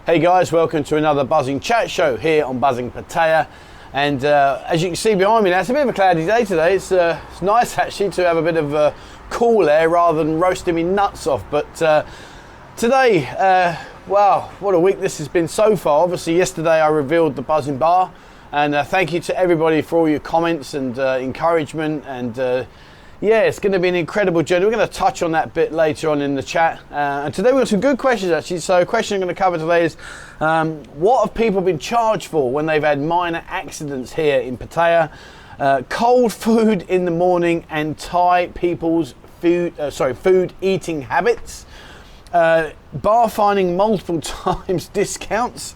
Hey guys, welcome to another Buzzin Chat Show here on Buzzin Pattaya. And as you can see behind me now, it's a bit of a cloudy day today. It's nice actually to have a bit of cool air rather than roasting me nuts off. But today, wow, what a week this has been so far. Obviously yesterday I revealed the Buzzin Bar, and thank you to everybody for all your comments and encouragement, and yeah, it's going to be an incredible journey. We're going to touch on that bit later on in the chat. And today we've got some good questions actually. So a question I'm going to cover today is, what have people been charged for when they've had minor accidents here in Pattaya? Cold food in the morning and Thai people's food eating habits. Bar finding multiple times discounts.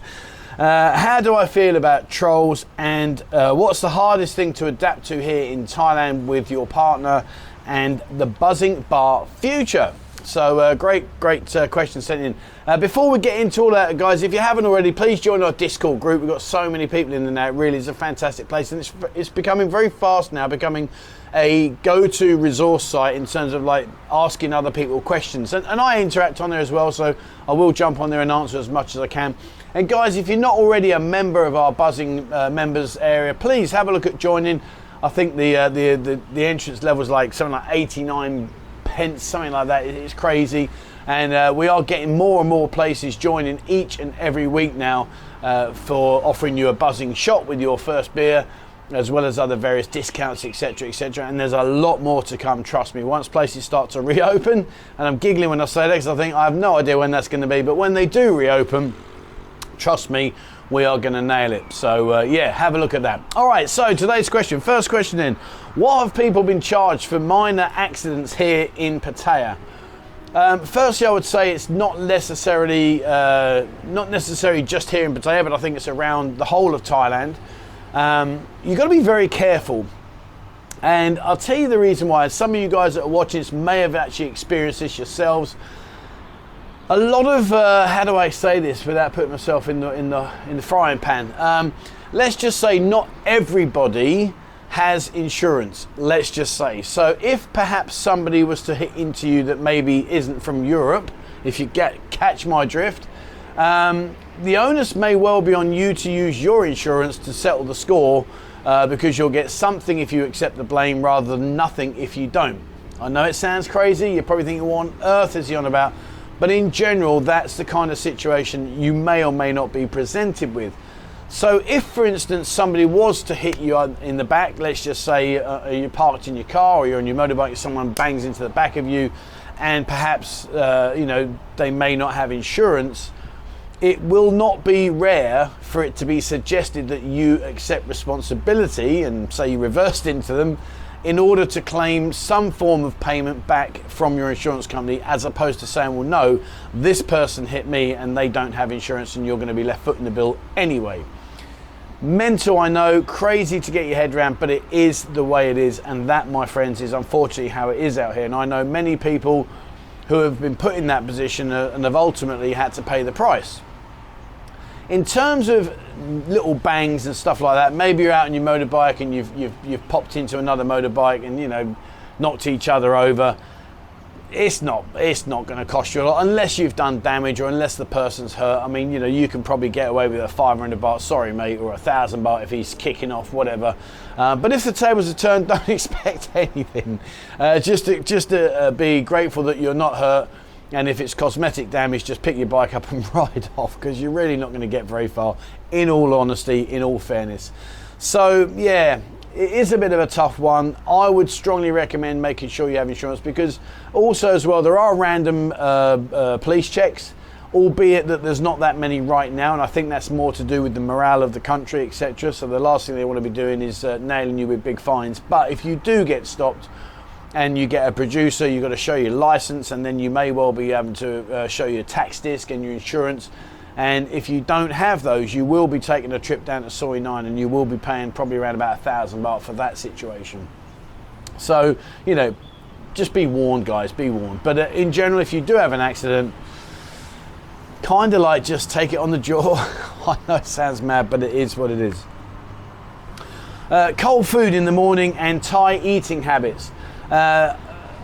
How do I feel about trolls, and what's the hardest thing to adapt to here in Thailand with your partner, and the Buzzin Bar future? So great questions sent in. Before we get into all that, guys, if you haven't already, please join our Discord group. We've got so many people in there now. It really is a fantastic place, and it's becoming very fast now, becoming a go-to resource site in terms of like asking other people questions, and I interact on there as well, so I will jump on there and answer as much as I can. And guys, if you're not already a member of our Buzzin members area, please have a look at joining. I think the entrance level is like something like 89 pence, something like that. It's crazy, and we are getting more and more places joining each and every week now for offering you a Buzzin shot with your first beer, as well as other various discounts, etc, etc. And there's a lot more to come, trust me, once places start to reopen. And I'm giggling when I say that because I think I have no idea when that's going to be, but when they do reopen, trust me, we are going to nail it. So yeah, have a look at that. All right, so today's question, first question in, what have people been charged for minor accidents here in Pattaya? Firstly, I would say it's not necessarily just here in Pattaya, but I think it's around the whole of Thailand. You've got to be very careful, and I'll tell you the reason why. Some of you guys that are watching this may have actually experienced this yourselves. A lot of how do I say this without putting myself in the frying pan? Let's just say not everybody has insurance. Let's just say. So if perhaps somebody was to hit into you that maybe isn't from Europe, if you catch my drift, the onus may well be on you to use your insurance to settle the score, because you'll get something if you accept the blame rather than nothing if you don't. I know it sounds crazy. You're probably thinking, what on earth is he on about? But in general, that's the kind of situation you may or may not be presented with. So if, for instance, somebody was to hit you in the back, let's just say you're parked in your car or you're on your motorbike and someone bangs into the back of you, and perhaps they may not have insurance, it will not be rare for it to be suggested that you accept responsibility and say you reversed into them in order to claim some form of payment back from your insurance company, as opposed to saying, well, no, this person hit me and they don't have insurance and you're going to be left footing the bill anyway. Mental, I know, crazy to get your head around, but it is the way it is, and that, my friends, is unfortunately how it is out here. And I know many people who have been put in that position and have ultimately had to pay the price. In terms of little bangs and stuff like that, maybe you're out on your motorbike and you've popped into another motorbike and knocked each other over. It's not going to cost you a lot unless you've done damage or unless the person's hurt. I mean, you can probably get away with a 500 baht, sorry mate, or 1,000 baht if he's kicking off, whatever. But if the tables are turned, don't expect anything. Just to be grateful that you're not hurt. And if it's cosmetic damage, just pick your bike up and ride off, because you're really not going to get very far, in all honesty, in all fairness. So yeah, it is a bit of a tough one. I would strongly recommend making sure you have insurance, because also as well, there are random police checks, albeit that there's not that many right now, and I think that's more to do with the morale of the country, etc. So the last thing they want to be doing is nailing you with big fines. But if you do get stopped and you get a producer, you've got to show your license, and then you may well be able to show your tax disc and your insurance. And if you don't have those, you will be taking a trip down to Soi 9 and you will be paying probably around about 1,000 baht for that situation. So, just be warned, guys, be warned. But in general, if you do have an accident, kind of like just take it on the jaw. I know it sounds mad, but it is what it is. Cold food in the morning and Thai eating habits.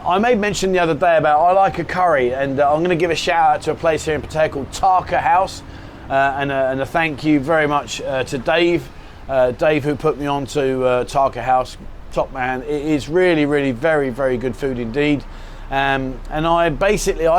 I made mention the other day about I like a curry, and I'm going to give a shout out to a place here in Pattaya called Taka House. and a thank you very much to Dave. Dave, who put me on to Taka House. Top man. It is really, really very, very good food indeed. And I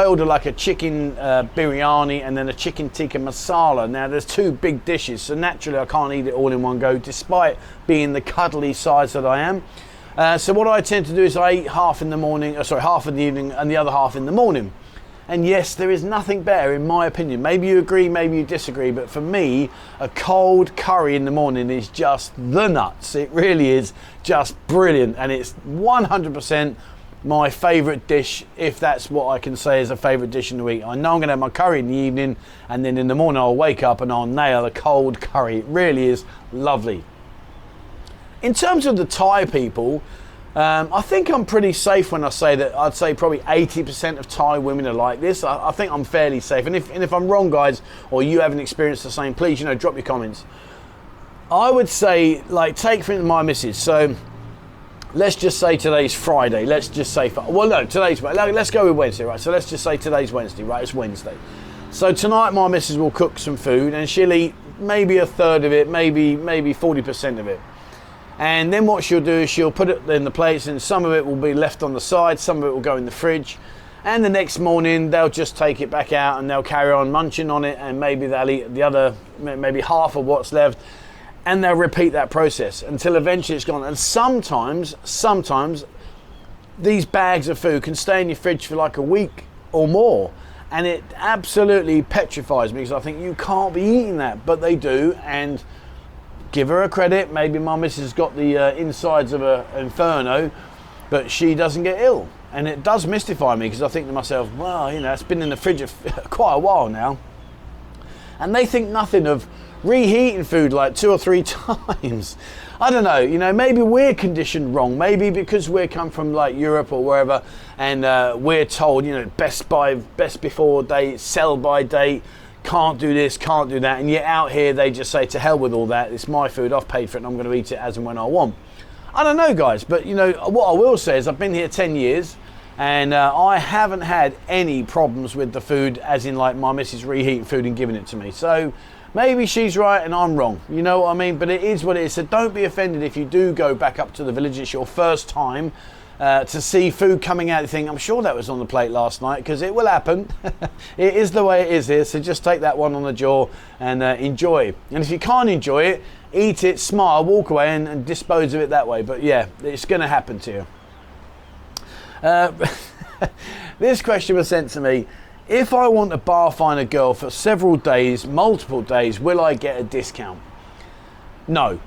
order like a chicken biryani and then a chicken tikka masala. Now there's two big dishes, so naturally I can't eat it all in one go, despite being the cuddly size that I am. So what I tend to do is I eat half in the morning, half in the evening and the other half in the morning. And yes, there is nothing better in my opinion. Maybe you agree, maybe you disagree, but for me, a cold curry in the morning is just the nuts. It really is just brilliant, and it's 100% my favourite dish, if that's what I can say is a favourite dish in the week. I know I'm going to have my curry in the evening, and then in the morning I'll wake up and I'll nail a cold curry. It really is lovely. In terms of the Thai people, I think I'm pretty safe when I say that. I'd say probably 80% of Thai women are like this. I think I'm fairly safe. And if I'm wrong, guys, or you haven't experienced the same, please, drop your comments. I would say, like, take for instance my missus. So let's just say today's Friday. Let's just say, let's go with Wednesday, right? So let's just say today's Wednesday, right? It's Wednesday. So tonight my missus will cook some food and she'll eat maybe a third of it, maybe 40% of it. And then what she'll do is she'll put it in the plates, and some of it will be left on the side, some of it will go in the fridge. And the next morning they'll just take it back out and they'll carry on munching on it, and maybe they'll eat the other, maybe half of what's left, and they'll repeat that process until eventually it's gone. And sometimes these bags of food can stay in your fridge for like a week or more. And it absolutely petrifies me, because I think you can't be eating that, but they do. And give her a credit, maybe my missus has got the insides of an inferno, but she doesn't get ill. And it does mystify me, because I think to myself, well, it's been in the fridge for quite a while now. And they think nothing of reheating food like 2 or 3 times. I don't know, maybe we're conditioned wrong. Maybe because we come from like Europe or wherever, and we're told, best before date, sell by date, can't do this, can't do that, and yet out here they just say to hell with all that, it's my food, I've paid for it and I'm going to eat it as and when I want. I don't know, guys, but what I will say is I've been here 10 years and I haven't had any problems with the food, as in like my missus reheating food and giving it to me. So maybe she's right and I'm wrong, you know what I mean? But it is what it is. So don't be offended if you do go back up to the village, it's your first time to see food coming out. You think, I'm sure that was on the plate last night, because it will happen. It is the way it is here, so just take that one on the jaw and enjoy. And if you can't enjoy it, eat it, smile, walk away and dispose of it that way. But yeah, it's going to happen to you. This question was sent to me. If I want to bar fine a girl for several days, multiple days, will I get a discount? No.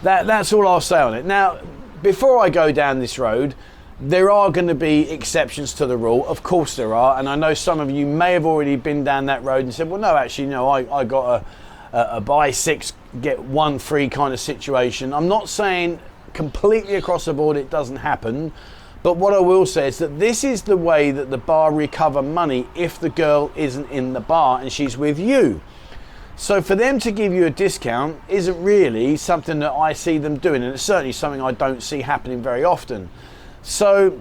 That's all I'll say on it. Now, before I go down this road, there are going to be exceptions to the rule. Of course there are, and I know some of you may have already been down that road and said, well, no, actually, no, I got a buy 6, get 1 free kind of situation. I'm not saying completely across the board it doesn't happen, but what I will say is that this is the way that the bar recover money if the girl isn't in the bar and she's with you. So for them to give you a discount isn't really something that I see them doing, and it's certainly something I don't see happening very often. So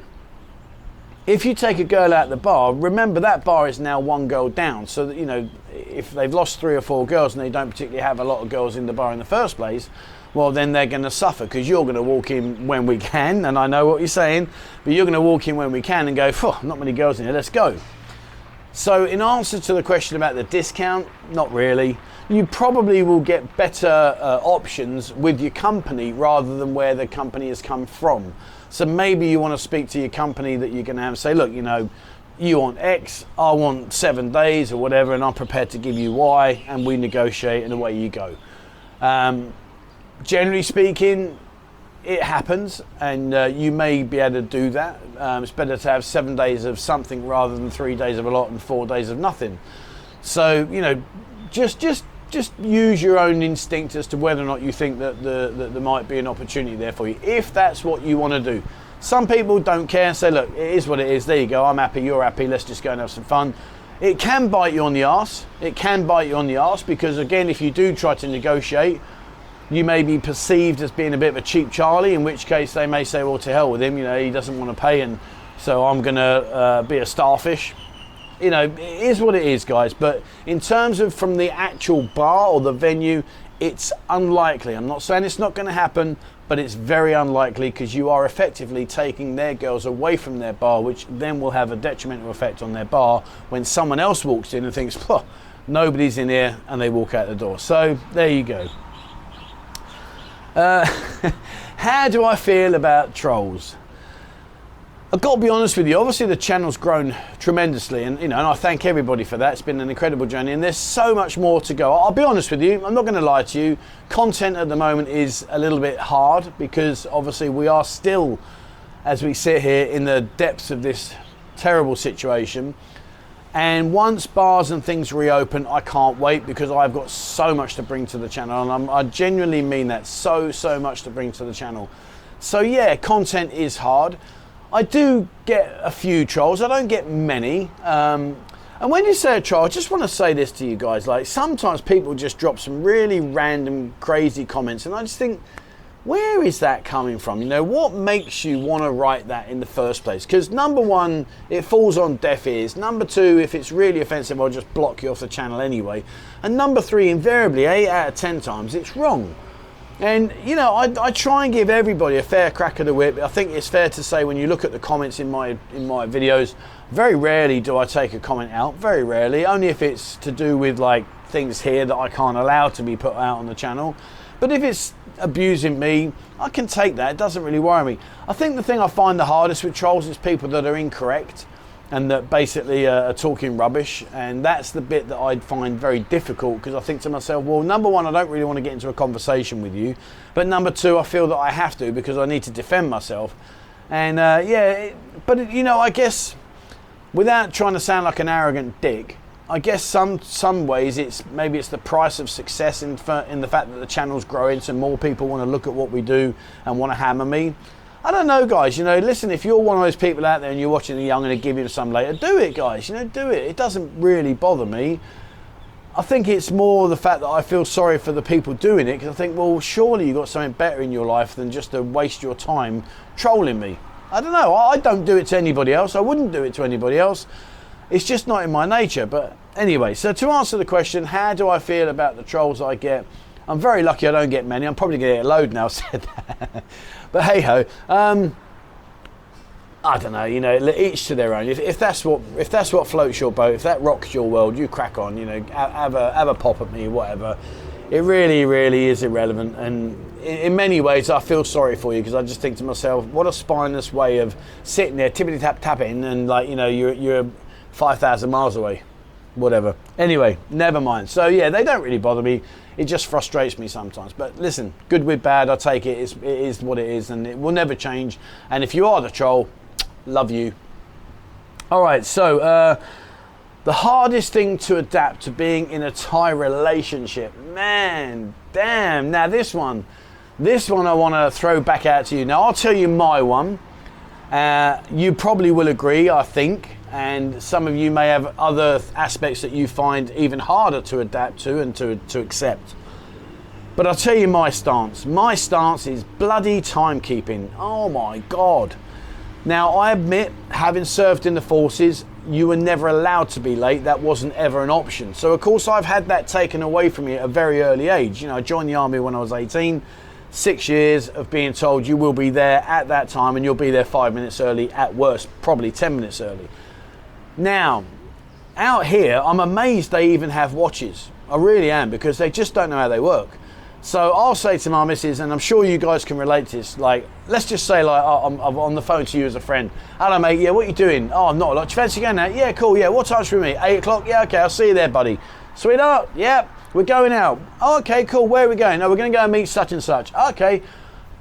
if you take a girl out the bar, remember that bar is now 1 girl down, so that if they've lost 3 or 4 girls and they don't particularly have a lot of girls in the bar in the first place, well then they're going to suffer, because you're going to walk in when we can, and I know what you're saying, but you're going to walk in when we can and go, not many girls in here, let's go. So in answer to the question about the discount, not really. You probably will get better options with your company rather than where the company has come from. So maybe you want to speak to your company that you're going to have and say, look, you want X, I want 7 days or whatever, and I'm prepared to give you Y, and we negotiate and away you go. Generally speaking, it happens, and you may be able to do that. It's better to have 7 days of something rather than 3 days of a lot and 4 days of nothing. So just use your own instinct as to whether or not you think that there might be an opportunity there for you, if that's what you want to do. Some people don't care and say, look, it is what it is, there you go, I'm happy, you're happy, let's just go and have some fun. It can bite you on the arse. It can bite you on the arse, because again, if you do try to negotiate, you may be perceived as being a bit of a cheap Charlie, in which case they may say, well, to hell with him, he doesn't want to pay, and so I'm going to be a starfish. you know, it is what it is, guys. But in terms of from the actual bar or the venue, it's unlikely. I'm not saying it's not going to happen, but it's very unlikely, because you are effectively taking their girls away from their bar, which then will have a detrimental effect on their bar when someone else walks in and thinks, nobody's in here, and they walk out the door. So there you go. How do I feel about trolls? I've got to be honest with you, obviously the channel's grown tremendously, and and I thank everybody for that. It's been an incredible journey, and there's so much more to go. I'll be honest with you, I'm not going to lie to you. Content at the moment is a little bit hard, because obviously we are still, as we sit here, in the depths of this terrible situation. And once bars and things reopen, I can't wait, because I've got so much to bring to the channel, and I genuinely mean that, so much to bring to the channel. So yeah, content is hard. I do get a few trolls. I don't get many. And when you say a troll, I just want to say this to you guys. Like, sometimes people just drop some really random, crazy comments, and I just think, where is that coming from? You know, what makes you want to write that in the first place? Because number one, it falls on deaf ears. Number two, if it's really offensive, I'll just block you off the channel anyway. And number three, invariably, 8 out of 10 times, it's wrong. And, you know, I try and give everybody a fair crack of the whip. I think it's fair to say, when you look at the comments in my videos, very rarely do I take a comment out. Very rarely. Only if it's to do with, like, things here that I can't allow to be put out on the channel. But if it's abusing me, I can take that. It doesn't really worry me. I think the thing I find the hardest with trolls is people that are incorrect and that basically are talking rubbish, and that's the bit that I find very difficult, because I think to myself, well, number one, I don't really want to get into a conversation with you, but number two, I feel that I have to, because I need to defend myself. And but you know, I guess without trying to sound like an arrogant dick, I guess some ways maybe it's the price of success in the fact that the channel's growing, so more people want to look at what we do and want to hammer me. I don't know, guys. You know, listen, if you're one of those people out there and you're watching the young and give you some later, do it, guys. You know, do it. It doesn't really bother me. I think it's more the fact that I feel sorry for the people doing it, because I think, well, surely you've got something better in your life than just to waste your time trolling me. I don't know. I don't do it to anybody else. I wouldn't do it to anybody else. It's just not in my nature. But anyway, so to answer the question, how do I feel about the trolls I get? I'm very lucky I don't get many. I'm probably going to get a load now, said that. But hey ho, I don't know. You know, each to their own. If that's what floats your boat, if that rocks your world, you crack on. You know, have a pop at me, whatever. It really is irrelevant. And in many ways, I feel sorry for you, because I just think to myself, what a spineless way of sitting there tippity tapping, and like, you know, you're 5,000 miles away. Whatever. Anyway, never mind. So yeah, they don't really bother me. It just frustrates me sometimes. But listen, good with bad, I take it. It is what it is, and it will never change. And if you are the troll, love you. All right, so the hardest thing to adapt to being in a Thai relationship. Man, damn. Now this one I want to throw back out to you. Now I'll tell you my one. You probably will agree, I think. And some of you may have other aspects that you find even harder to adapt to and to accept. But I'll tell you my stance. My stance is bloody timekeeping. Oh my God. Now, I admit, having served in the forces, you were never allowed to be late. That wasn't ever an option. So, of course, I've had that taken away from me at a very early age. You know, I joined the army when I was 18. 6 years of being told you will be there at that time, and you'll be there 5 minutes early, at worst, probably 10 minutes early. Now, out here, I'm amazed they even have watches. I really am, because they just don't know how they work. So I'll say to my missus, and I'm sure you guys can relate to this, like, let's just say, like, I'm on the phone to you as a friend. Hello, mate, yeah, what are you doing? Oh, I'm not a lot. Do you fancy going out? Yeah, cool, yeah, what time's for me? 8 o'clock? Yeah, okay, I'll see you there, buddy. Sweetheart? Yeah, we're going out. Oh, okay, cool, where are we going? No, we're going to go and meet such and such. Okay,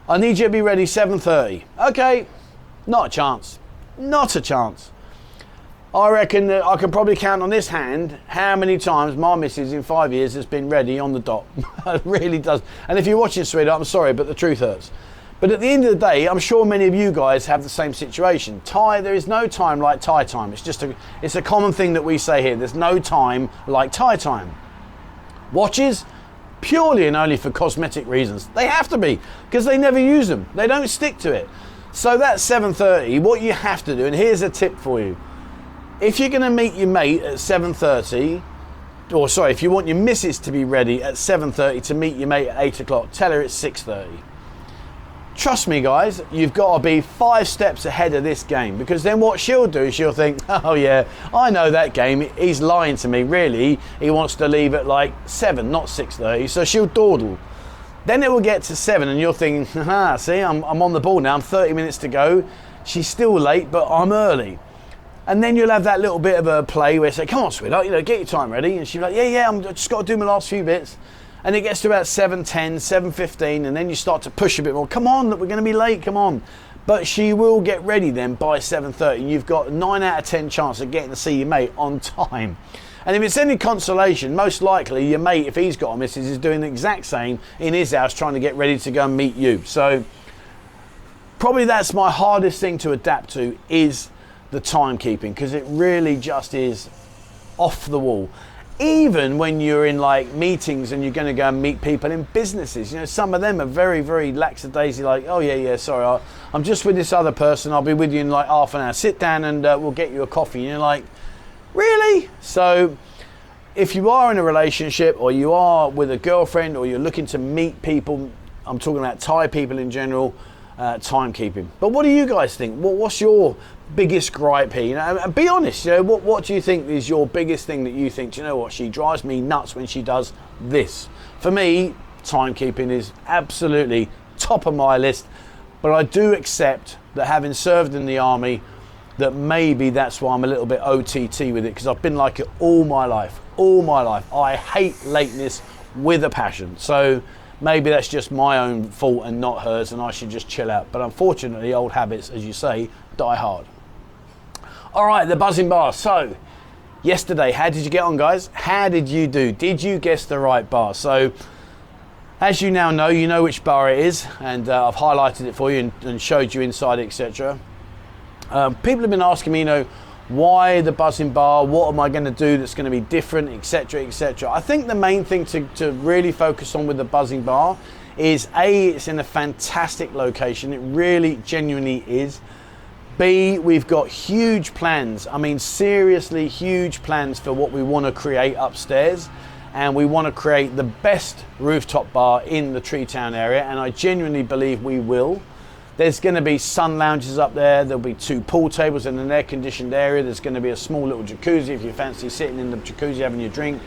I need you to be ready 7:30. Okay, not a chance. Not a chance. I reckon that I can probably count on this hand how many times my missus in 5 years has been ready on the dot. It really does. And if you're watching, sweetheart, I'm sorry, but the truth hurts. But at the end of the day, I'm sure many of you guys have the same situation. Thai, there is no time like Thai time. It's a common thing that we say here. There's no time like Thai time. Watches, purely and only for cosmetic reasons. They have to be, because they never use them. They don't stick to it. So that's 7:30. What you have to do, and here's a tip for you. if you're going to meet your mate at 7:30, or sorry, if you want your missus to be ready at 7:30 to meet your mate at 8 o'clock, tell her it's 6:30. Trust me guys, you've got to be 5 steps ahead of this game, because then what she'll do is she'll think, oh yeah, I know that game, he's lying to me, really, he wants to leave at like 7, not 6:30, so she'll dawdle. Then it will get to 7 and you're thinking, haha, see, I'm on the ball now, I'm 30 minutes to go, she's still late, but I'm early. And then you'll have that little bit of a play where you say, come on sweetheart, get your time ready, and she'll be like, yeah, I've just got to do my last few bits. And it gets to about 7:10, 7:15, and then you start to push a bit more. Come on, look, we're going to be late, come on. But she will get ready then by 7:30, and you've got 9 out of 10 chance of getting to see your mate on time. And if it's any consolation, most likely your mate, if he's got a missus, is doing the exact same in his house, trying to get ready to go and meet you. So probably that's my hardest thing to adapt to, is the timekeeping, because it really just is off the wall. Even when you're in like meetings and you're going to go and meet people in businesses, some of them are very, very lackadaisy, like, oh yeah, sorry, I'm just with this other person, I'll be with you in like half an hour, sit down and we'll get you a coffee. And you're like, really? So if you are in a relationship, or you are with a girlfriend, or you're looking to meet people, I'm talking about Thai people in general, timekeeping. But what do you guys think? What's your biggest gripe here? And be honest, what do you think is your biggest thing that you think, she drives me nuts when she does this? For me, timekeeping is absolutely top of my list, but I do accept that, having served in the army, that maybe that's why I'm a little bit OTT with it, because I've been like it all my life. I hate lateness with a passion. So maybe that's just my own fault and not hers, and I should just chill out. But unfortunately, old habits, as you say, die hard. All right, the Buzzin Bar. So yesterday, how did you get on, guys? How did you do? Did you guess the right bar? So as you now know, you know which bar it is, and I've highlighted it for you and showed you inside, etc. People have been asking me, why the Buzzin Bar? What am I going to do that's going to be different, etc., etc. I think the main thing to really focus on with the Buzzin Bar is A, it's in a fantastic location. It really, genuinely is. B, we've got huge plans. I mean, seriously huge plans for what we want to create upstairs. And we want to create the best rooftop bar in the Treetown area. And I genuinely believe we will. There's going to be sun lounges up there. There'll be 2 pool tables in an air-conditioned area. There's going to be a small little jacuzzi if you fancy sitting in the jacuzzi having your drink.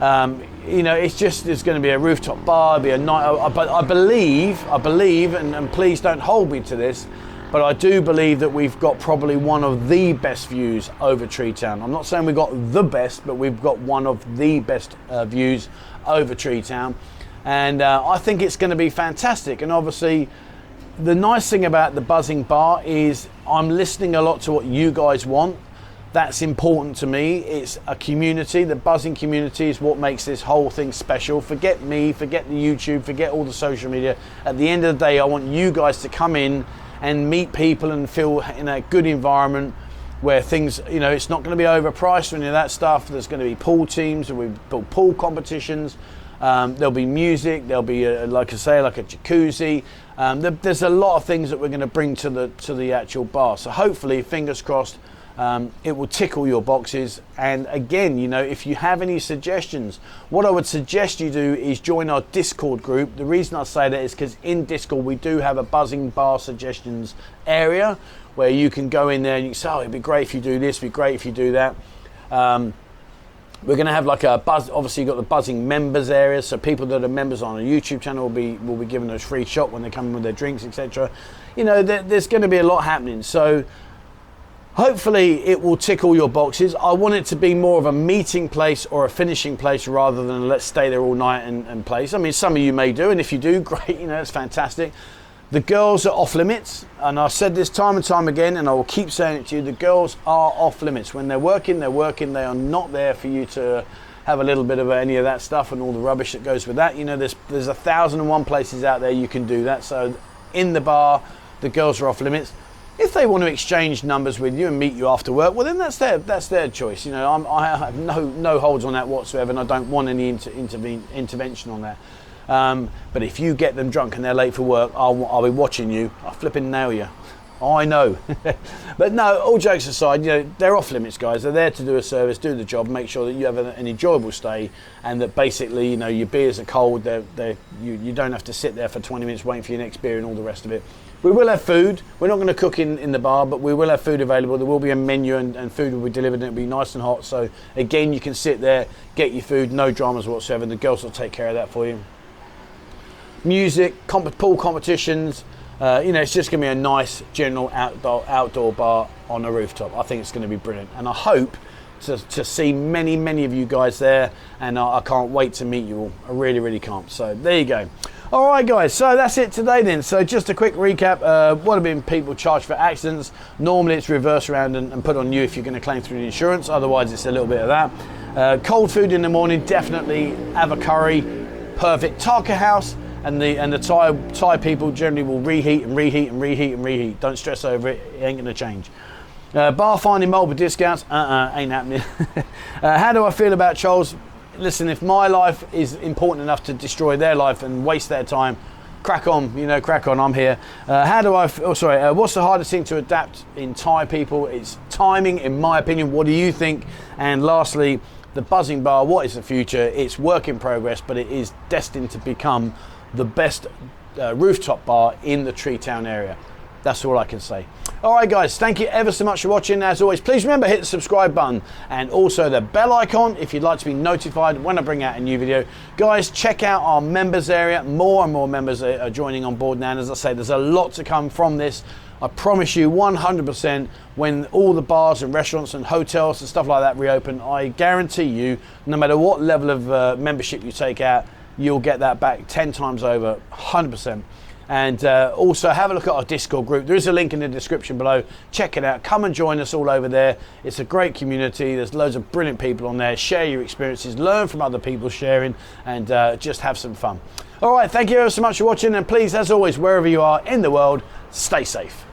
It's just, there's going to be a rooftop bar. Be a night. But I believe, and please don't hold me to this, but I do believe that we've got probably one of the best views over Treetown. I'm not saying we've got the best, but we've got one of the best views over Treetown. And I think it's going to be fantastic. And obviously, the nice thing about the Buzzin Bar is I'm listening a lot to what you guys want. That's important to me. It's a community. The buzzing community is what makes this whole thing special. Forget me, forget the YouTube, forget all the social media. At the end of the day, I want you guys to come in and meet people and feel in a good environment where things, it's not going to be overpriced or any of that stuff. There's going to be pool teams, there'll be pool competitions. There'll be music, there'll be like a jacuzzi. There's a lot of things that we're going to bring to the actual bar. So hopefully, fingers crossed, it will tickle your boxes. And again, if you have any suggestions, what I would suggest you do is join our Discord group. The reason I say that is because in Discord we do have a Buzzin Bar suggestions area where you can go in there and you can say, oh, it'd be great if you do this, it'd be great if you do that. We're going to have like a buzz. Obviously, you've got the buzzing members area, so people that are members on a YouTube channel will be given a free shot when they come in with their drinks, etc. There's going to be a lot happening. So hopefully, it will tick all your boxes. I want it to be more of a meeting place or a finishing place rather than a let's stay there all night and place. I mean, some of you may do, and if you do, great. It's fantastic. The girls are off limits, and I've said this time and time again, and I will keep saying it to you, the girls are off limits. When they're working, they're working. They are not there for you to have a little bit of any of that stuff and all the rubbish that goes with that. There's 1,001 places out there you can do that. So in the bar, the girls are off limits. If they want to exchange numbers with you and meet you after work, well then that's their choice. I have no holds on that whatsoever, and I don't want any intervention on that. But if you get them drunk and they're late for work, I'll be watching you. I'll flipping nail you. I know. But no, all jokes aside, you know, they're off limits, guys. They're there to do a service, do the job, make sure that you have an enjoyable stay, and that basically, you know, your beers are cold. You don't have to sit there for 20 minutes waiting for your next beer and all the rest of it. We will have food. We're not going to cook in the bar, but we will have food available. There will be a menu and food will be delivered, and it'll be nice and hot. So again, you can sit there, get your food, no dramas whatsoever. The girls will take care of that for you. Music, pool competitions. You know, it's just going to be a nice general outdoor bar on a rooftop. I think it's going to be brilliant, and I hope to see many of you guys there, and I can't wait to meet you all. I really can't. So there you go. All right, guys, so that's it today then. So just a quick recap. What have been people charged for accidents? Normally it's reversed around and put on you if you're going to claim through the insurance. Otherwise it's a little bit of that. Cold food in the morning, definitely have a curry. Perfect. Taka house and the Thai people generally will reheat. Don't stress over it. It ain't going to change. Bar finding multiple discounts. Ain't happening. How do I feel about Charles? Listen, if my life is important enough to destroy their life and waste their time, crack on, you know, crack on, I'm here. What's the hardest thing to adapt in Thai people? It's timing, in my opinion. What do you think? And lastly, the Buzzin Bar, what is the future? It's work in progress, but it is destined to become the best rooftop bar in the Tree Town area. That's all I can say. All right, guys, thank you ever so much for watching. As always, please remember, hit the subscribe button and also the bell icon if you'd like to be notified when I bring out a new video. Guys, check out our members area. More and more members are joining on board now. And as I say, there's a lot to come from this. I promise you 100% when all the bars and restaurants and hotels and stuff like that reopen, I guarantee you, no matter what level of membership you take out, you'll get that back 10 times over, 100%. And also have a look at our Discord group. There is a link in the description below. Check it out. Come and join us all over there. It's a great community. There's loads of brilliant people on there. Share your experiences, learn from other people sharing, and just have some fun. All right, thank you ever so much for watching. And please, as always, wherever you are in the world, stay safe.